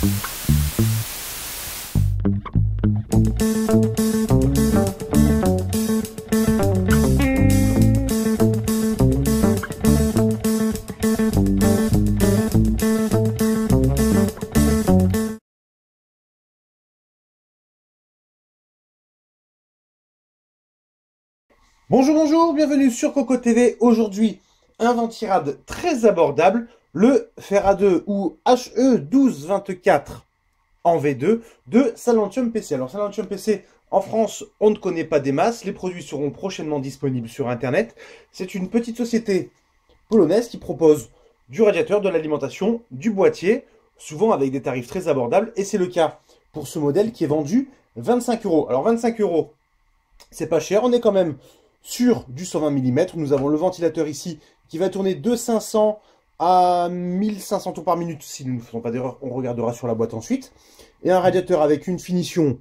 Bonjour, bonjour, bienvenue sur Coco TV. Aujourd'hui, un ventirad très abordable, le fer A2 ou HE1224 en V2 de Salantium PC. Alors Salantium PC, en France, on ne connaît pas des masses. Les produits seront prochainement disponibles sur Internet. C'est une petite société polonaise qui propose du radiateur, de l'alimentation, du boîtier, souvent avec des tarifs très abordables. Et c'est le cas pour ce modèle qui est vendu 25 €. Alors 25 €, c'est pas cher, on est quand même sur du 120 mm. Nous avons le ventilateur ici qui va tourner de 500 à 1500 tours par minute. Si nous ne faisons pas d'erreur, on regardera sur la boîte ensuite. Et un radiateur avec une finition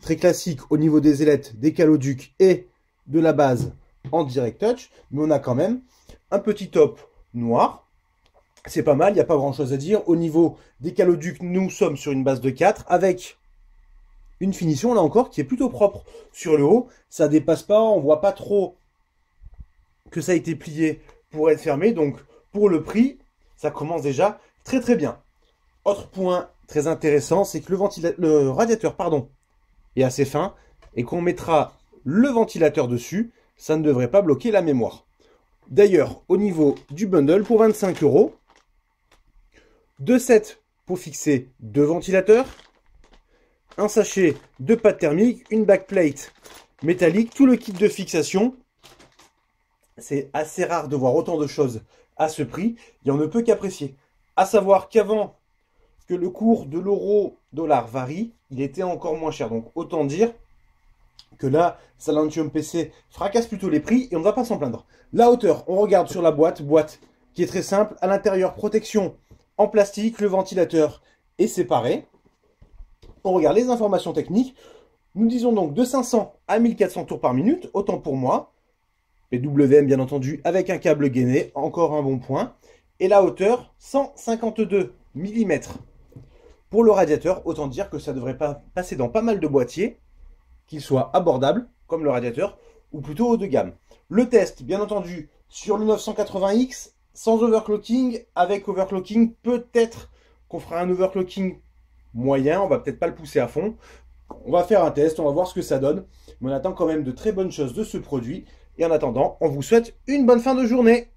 très classique au niveau des ailettes, des caloducs et de la base en direct touch. Mais on a quand même un petit top noir. C'est pas mal, il n'y a pas grand chose à dire. Au niveau des caloducs, nous sommes sur une base de 4 avec une finition là encore qui est plutôt propre sur le haut. Ça dépasse pas, on voit pas trop que ça a été plié pour être fermé. Donc pour le prix, ça commence déjà très très bien. Autre point très intéressant, c'est que le radiateur est assez fin et qu'on mettra le ventilateur dessus, ça ne devrait pas bloquer la mémoire. D'ailleurs, au niveau du bundle, pour 25 €, 2 sets pour fixer 2 ventilateurs, un sachet de pâte thermique, une backplate métallique, tout le kit de fixation. C'est assez rare de voir autant de choses à ce prix, et on ne peut qu'apprécier. À savoir qu'avant que le cours de l'euro-dollar varie, il était encore moins cher. Donc autant dire que là, Salantium PC fracasse plutôt les prix et on ne va pas s'en plaindre. La hauteur, on regarde sur la boîte qui est très simple. À l'intérieur, protection en plastique, le ventilateur est séparé. On regarde les informations techniques. Nous disons donc de 500 à 1400 tours par minute, autant pour moi. PWM bien entendu, avec un câble gainé, encore un bon point. Et la hauteur, 152 mm. Pour le radiateur, autant dire que ça ne devrait pas passer dans pas mal de boîtiers, qu'ils soient abordables, comme le radiateur, ou plutôt haut de gamme. Le test, bien entendu, sur le 980X, sans overclocking, avec overclocking, peut-être qu'on fera un overclocking moyen, on va peut-être pas le pousser à fond. On va faire un test, on va voir ce que ça donne. Mais on attend quand même de très bonnes choses de ce produit. Et en attendant, on vous souhaite une bonne fin de journée.